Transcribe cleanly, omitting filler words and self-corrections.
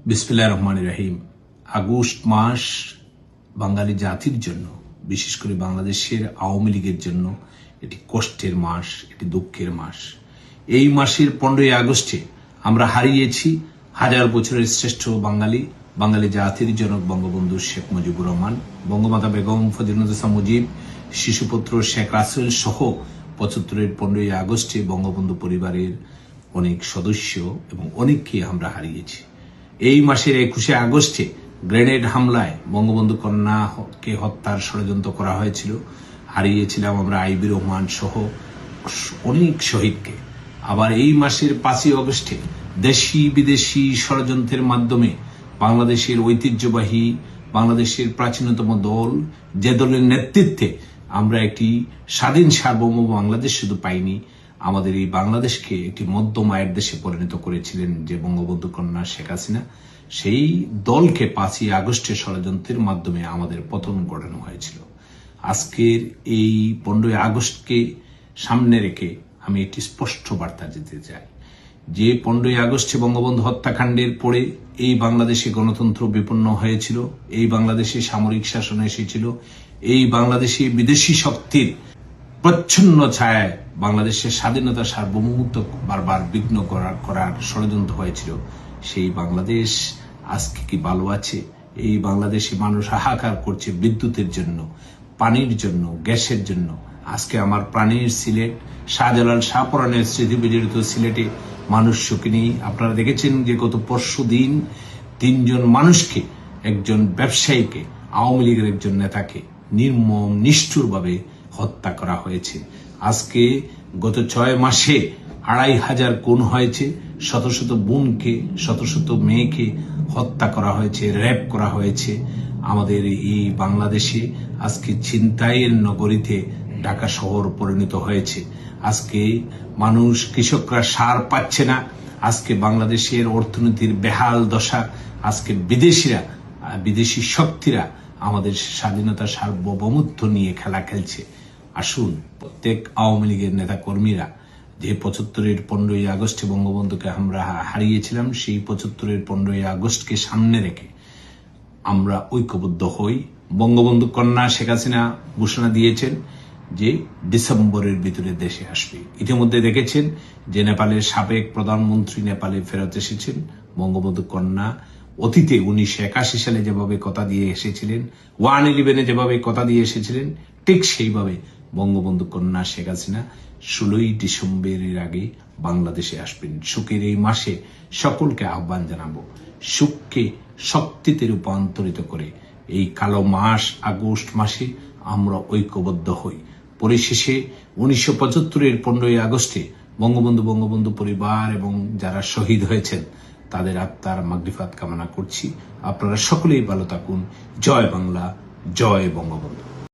বিসমিল্লাহির রহমানির রহিম। আগস্ট মাস বাঙালি জাতির জন্য, বিশেষ করে বাংলাদেশের আওয়ামী লীগের জন্য এটি কষ্টের মাস, এটি দুঃখের মাস। এই মাসের 15ই আগস্টে আমরা হারিয়েছি হাজার বছরের শ্রেষ্ঠ বাঙালি জাতির জনক বঙ্গবন্ধু শেখ মুজিবুর রহমান, বঙ্গমাতা বেগম ফজিলাতুন্নেছা মুজিব, শিশুপুত্র শেখ রাসেল সহ 75-এর 15ই আগস্টে বঙ্গবন্ধু পরিবারের অনেক সদস্য এবং অনেককে আমরা হারিয়েছি। এই মাসের 21শে আগস্টে গ্রেনেড হামলায় বঙ্গবন্ধু কন্যাকে হত্যার ষড়যন্ত্র করা হয়েছিল। হারিয়েছিলাম আমরা আইবি রহমান সহ অনেক শহীদকে। আবার এই মাসের 5ই আগস্টে দেশি বিদেশি ষড়যন্ত্রের মাধ্যমে বাংলাদেশের ঐতিহ্যবাহী, বাংলাদেশের প্রাচীনতম দল, যে দলের নেতৃত্বে আমরা একটি স্বাধীন সার্বভৌম বাংলাদেশ শুধু পাইনি, আমাদের এই বাংলাদেশকে একটি মধ্যম আয়ের দেশে পরিণত করেছিলেন যে বঙ্গবন্ধু কন্যা শেখ হাসিনা, সেই দলকে 5ই আগস্টের ষড়যন্ত্রের মাধ্যমে আমাদের পতন ঘটানো হয়েছিল। আজকের এই 15ই আগস্টকে সামনে রেখে আমি একটি স্পষ্ট বার্তা দিতে চাই যে 15ই আগস্টে বঙ্গবন্ধু হত্যাকাণ্ডের পরে এই বাংলাদেশে গণতন্ত্র বিপন্ন হয়েছিল, এই বাংলাদেশে সামরিক শাসন এসেছিল, এই বাংলাদেশে বিদেশি শক্তির প্রচ্ছন্ন ছায়ায় বাংলাদেশের স্বাধীনতা সার্বভৌমত্ব বারবার বিঘ্ন করার ষড়যন্ত্র হয়েছিল। সেই বাংলাদেশ আজকে কি ভালো আছে? এই বাংলাদেশে মানুষ হাহাকার করছে বিদ্যুতের জন্য, পানির জন্য, গ্যাসের জন্য। আজকে আমার প্রাণের সিলেট, শাহজালাল শাহপরানের স্মৃতি বিজড়িত সিলেটে মানুষ সুখী নেই। আপনারা দেখেছেন যে গত পরশুদিন 3 জন মানুষকে, একজন ব্যবসায়ীকে, আওয়ামী লীগের একজন নেতাকে নির্মম নিষ্ঠুরভাবে হত্যা করা হয়েছে। আজকে গত 6 মাসে 2500 খুন হয়েছে, শত শত বোনকে, শত শত মেয়েকে হত্যা করা হয়েছে, রেপ করা হয়েছে। আমাদের এই বাংলাদেশে আজকে ছিনতাইয়ের নগরীতে ঢাকা শহর পরিণত হয়েছে। আজকে মানুষ, কৃষকরা সার পাচ্ছে না। আজকে বাংলাদেশের অর্থনীতির বেহাল দশা। আজকে বিদেশি শক্তিরা আমাদের স্বাধীনতা সার্বভৌমত্ব নিয়ে খেলা খেলছে। আসুন প্রত্যেক আওয়ামী লীগের নেতা কর্মীরা, যে 75-এর 15ই আগস্টে বঙ্গবন্ধুকে আমরা হারিয়েছিলাম, সেই 75-এর 15ই আগস্টকে সামনে রেখে আমরা ঐক্যবদ্ধ হই। বঙ্গবন্ধু কন্যা শেখ হাসিনা ঘোষণা দিয়েছেন যে ডিসেম্বরের ভিতরে দেশে আসবে। ইতিমধ্যে দেখেছেন যে নেপালের সাবেক প্রধানমন্ত্রী নেপালে ফেরত এসেছেন। বঙ্গবন্ধু কন্যা অতীতে 1981 সালে যেভাবে কথা দিয়ে এসেছিলেন, 111-এ যেভাবে কথা দিয়ে এসেছিলেন, ঠিক সেইভাবে বঙ্গবন্ধু কন্যা শেখ হাসিনা 16ই ডিসেম্বরের আগে বাংলাদেশে আসবেন। সুখের এই মাসে সকলকে আহ্বান জানাবো, সুখকে শক্তিতে রূপান্তরিত করে এই কালো মাস আগস্ট মাসে আমরা ঐক্যবদ্ধ হই। পরিশেষে 1975-এর 15ই আগস্টে বঙ্গবন্ধু পরিবার এবং যারা শহীদ হয়েছেন তাদের আত্মার মাগফিরাত কামনা করছি। আপনারা সকলেই ভালো থাকুন। জয় বাংলা, জয় বঙ্গবন্ধু।